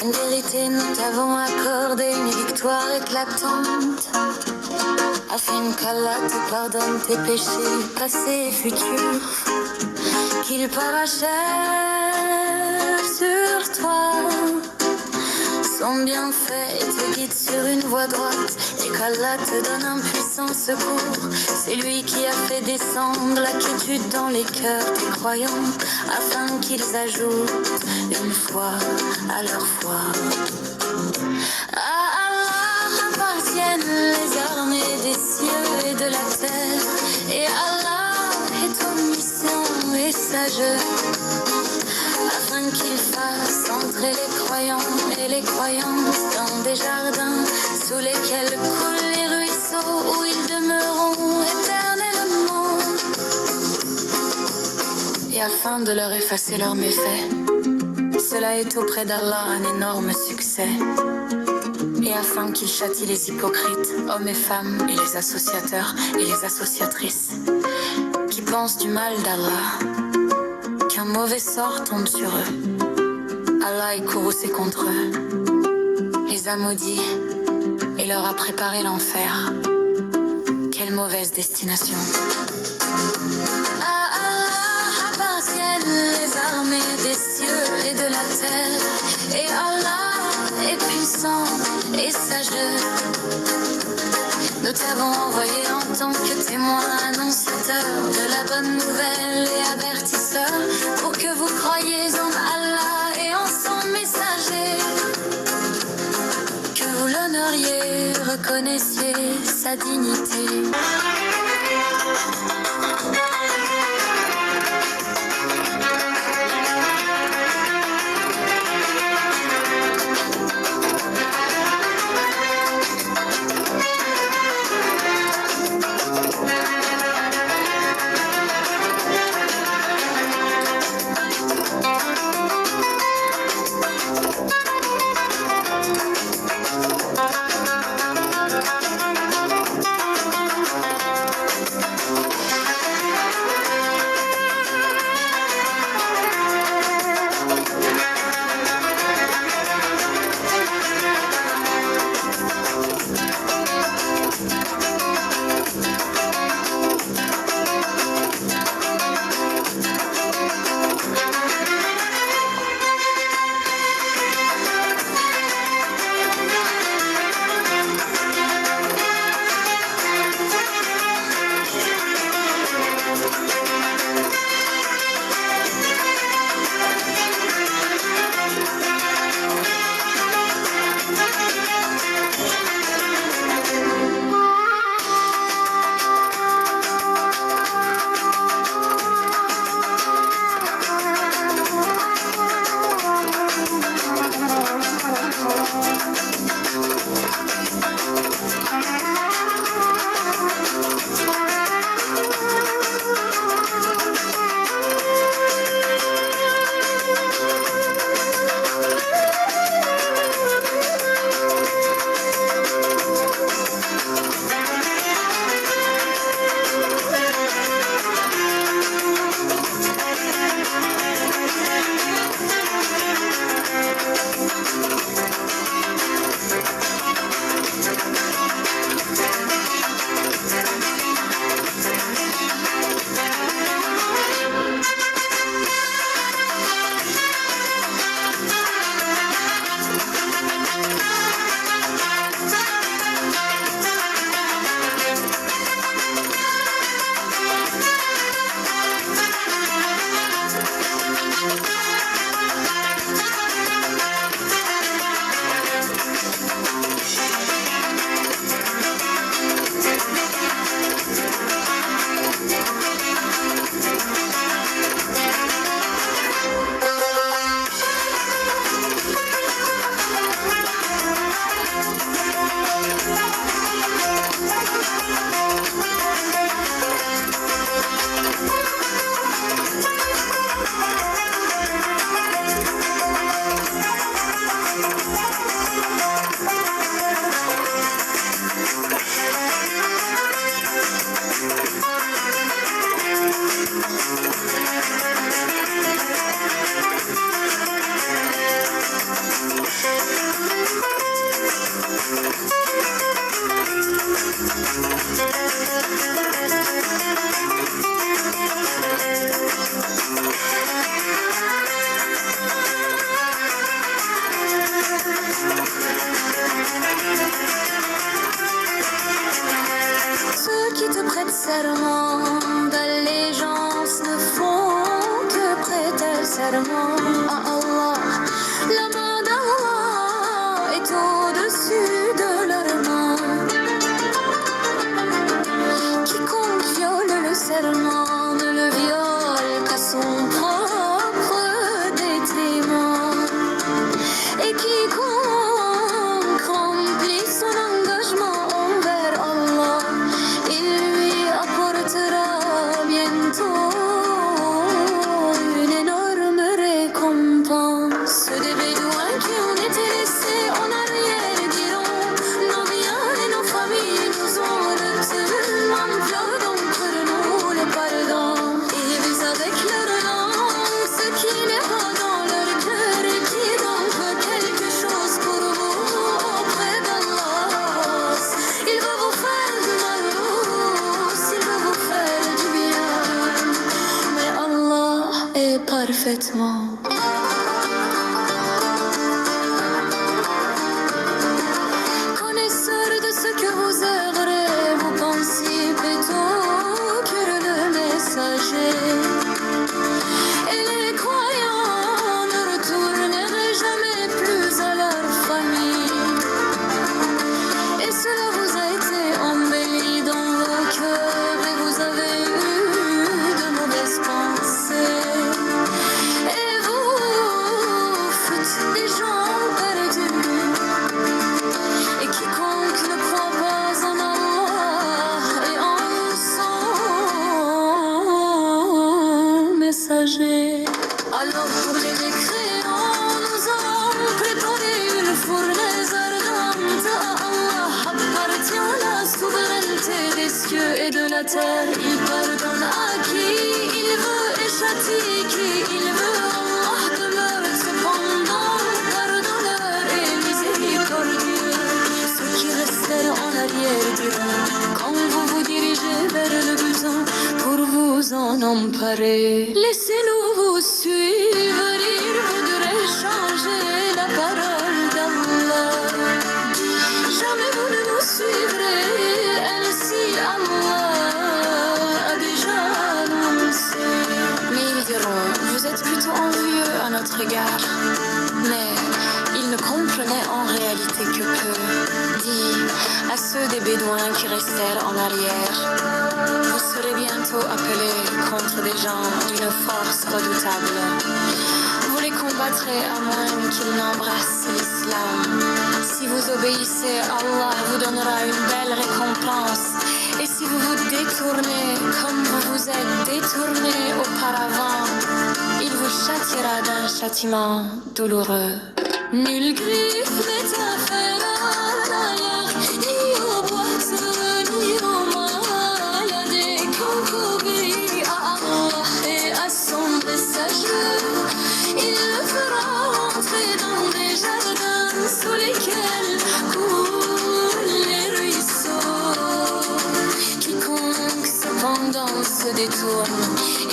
En vérité, nous t'avons accordé une victoire éclatante, afin qu'Allah te pardonne tes péchés passés et futurs, qu'il parachève sur toi son bienfait et te guide sur une voie droite, et qu'Allah te donne un puissant secours. C'est lui qui a fait descendre la quiétude dans les cœurs des croyants, afin qu'ils ajoutent une foi à leur foi. À Allah appartiennent les armées des cieux et de la terre, et Allah est omniscient et sage, afin qu'il fasse entrer les croyants et les croyances dans des jardins sous lesquels coulent les ruisseaux, où ils demeureront éternellement, et afin de leur effacer leurs méfaits. Cela est auprès d'Allah un énorme succès, et afin qu'il châtie les hypocrites, hommes et femmes, et les associateurs et les associatrices, qui pensent du mal d'Allah, qu'un mauvais sort tombe sur eux. Allah est courroucé contre eux, les a maudits et leur a préparé l'enfer. Quelle mauvaise destination. À Allah appartiennent les armées des cieux et de la terre, et Allah est puissant et sage. Nous t'avons envoyé en tant que témoin, annonciateur de la bonne nouvelle et avertisseur, pour que vous croyiez en Allah et en son messager, que vous l'honoriez, reconnaissiez sa dignité. serment d'allégeance ne font que prêter serment à Allah. La main d'Allah est au-dessus de leur main. Quiconque viole le serment ne le viole qu'à son propre détriment. Et quiconque remplit son engagement envers Allah, il lui apportera bientôt une énorme récompense. Des bédouins qui ont été laissés en arrière diront: nos biens et nos familles nous ont retenus, implorons pour nous le pardon. Ils visent avec leur langue ce qui n'est pas dans leur cœur et qui donc quelque chose pour vous auprès d'Allah. Il veut vous faire du mal, il veut vous faire du bien, mais Allah est parfaitement connaisseur de ce que vous œuvrez. Vous pensiez plutôt que le messager et les croyants ne retourneraient jamais plus à leur famille. Et cela vous a été embelli dans vos cœurs et vous avez eu de mauvaises pensées. Et vous faites des gens perdus. Et quiconque ne croit pas en Allah et en son messager. Alors pour les mécréants, nous avons préparé une fournaise ardente. À Allah appartient la souveraineté des cieux et de la terre. Il pardonne à qui il veut et châtie qui il veut. Allah demeure cependant pardonneur et miséricordieux. Ceux qui restèrent en arrière diront: quand vous vous dirigez vers le butin pour vous en emparer, laissez-nous vous suivre. Il voudrait changer la parole d'Allah. Jamais vous ne nous suivrez, ainsi Allah a déjà annoncé. Mais ils diront: vous êtes plutôt envieux à notre égard. Mais ils ne comprenaient en réalité que peu. Dis à ceux des bédouins qui restèrent en arrière: vous serez bientôt appelés contre des gens d'une force redoutable. Vous les combattrez à moins qu'ils n'embrassent l'islam. Si vous obéissez, Allah vous donnera une belle récompense. Et si vous vous détournez comme vous vous êtes détournés auparavant, il vous châtiera d'un châtiment douloureux. Nul griffe n'est affaire ailleurs, ni aux boîtes, ni aux mailles. Des concubines à Allah et à son messager. Il le fera entrer dans des jardins sous lesquels coulent les ruisseaux. Quiconque cependant se détourne,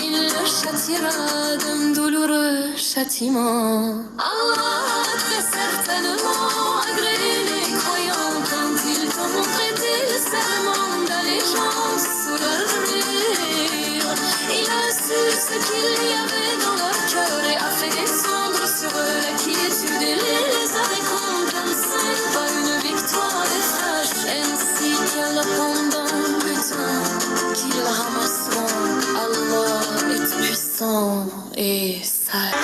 il le châtiera d'un douloureux châtiment. Allah très certainement agréé les croyants quand ils t'ont prêté le serment d'allégeance sous leur mur. Il a su ce qu'il y avait dans leur cœur et a fait descendre sur eux la quiétude et les a récompensés par une victoire effrayante, ainsi qu'un abondant butin qu'ils ramasseront. Allah est puissant et sage.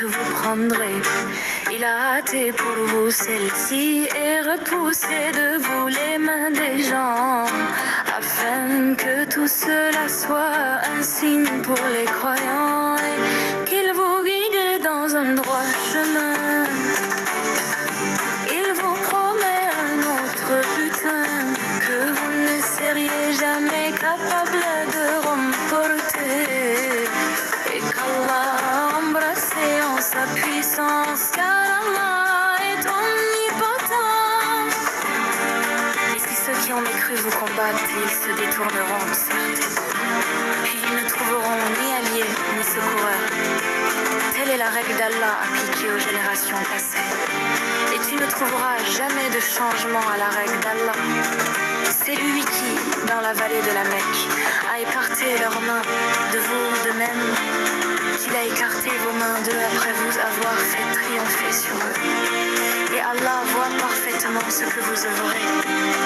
que vous prendrez. Il a hâté pour vous celle-ci et repoussé de vous les mains des gens, afin que tout cela soit un signe pour les croyants et qu'il vous guide dans un droit chemin. Il vous promet un autre butin que vous ne seriez jamais capable de remporter, et qu'Allah a embrassé en sa puissance, car Allah est omnipotent. Et si ceux qui ont mécru vous combattent, ils se détourneront, certes, puis ils ne trouveront ni alliés ni secoureurs. Telle est la règle d'Allah appliquée aux générations passées. Et tu ne trouveras jamais de changement à la règle d'Allah. C'est lui qui, dans la vallée de la Mecque, a écarté leurs mains de vous de même qu'il a écarté vos mains d'eux après vous avoir fait triompher sur eux. Et Allah voit parfaitement ce que vous œuvrez.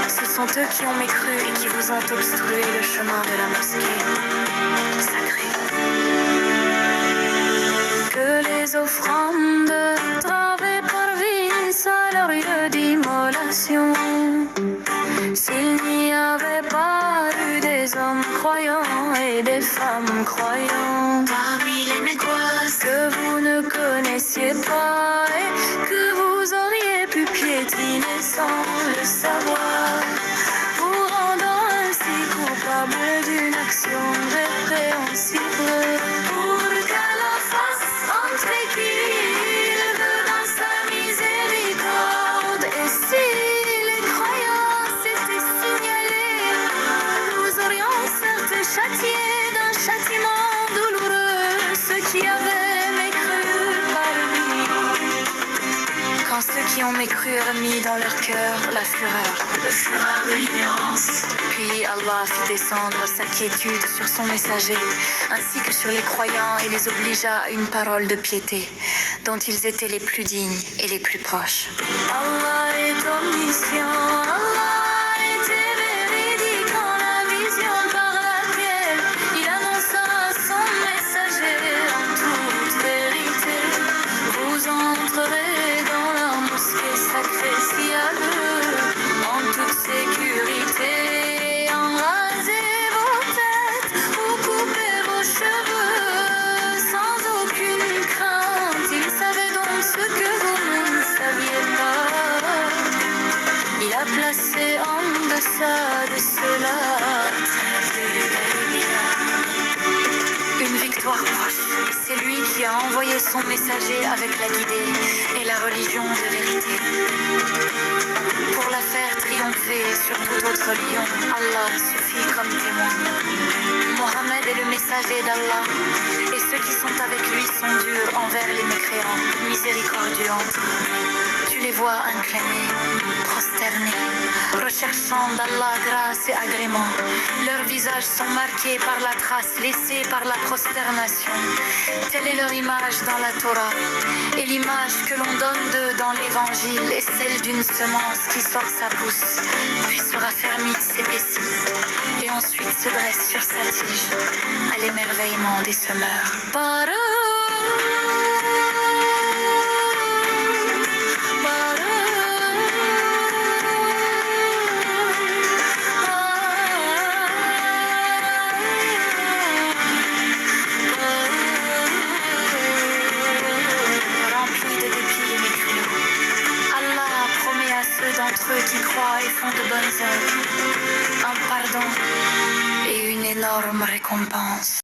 Ce sont eux qui ont mécru et qui vous ont obstrué le chemin de la mosquée sacrée. Que les offrandes travaient parvissent à leur lieu d'immolation. S'il n'y avait pas eu des hommes croyants et des femmes croyantes parmi les Mécoises que vous ne connaissiez pas et que vous auriez pu piétiner sans le savoir, vous rendant ainsi coupable d'une action répréhensible, pour qu'Allah fasse entrer qu'il dans sa miséricorde. Et si les croyants s'étaient signalés, nous aurions certes châtié d'un châtiment douloureux ceux qui avaient mécru par lui. Quand ceux qui ont mécru eurent mis dans leur cœur la fureur de l'ignorance, puis Allah fit descendre sa quiétude sur son messager, ainsi que sur les croyants, et les obligea à une parole de piété, dont ils étaient les plus dignes et les plus proches. Allah est omniscient, Allah était véridique en la vision par laquelle il annonça à son messager en toute vérité. Vous entrerez dans la mosquée sacrée si à deux, en toute sécurité, enrasez vos têtes ou coupez vos cheveux sans aucune crainte. Il savait donc ce que vous ne saviez pas. Il a placé en deçà de cela une victoire proche. C'est lui qui a envoyé son messager avec la guidée et la religion de vérité. Pour la faire triompher sur tout autre lion, Allah suffit comme témoin. Mohammed est le messager d'Allah, et ceux qui sont avec lui sont durs envers les mécréants, miséricordieux entre eux. Tu les vois inclinés, prosternés, recherchant d'Allah grâce et agrément. Leurs visages sont marqués par la trace laissée par la prosternation. Telle est leur image dans la Torah, et l'image que l'on donne d'eux dans l'évangile est celle d'une semence qui sort sa pousse, puis se raffermit, s'épaissit, et ensuite se dresse sur sa tige, à l'émerveillement des semeurs. D'entre eux qui croient et font de bonnes œuvres, un pardon et une énorme récompense.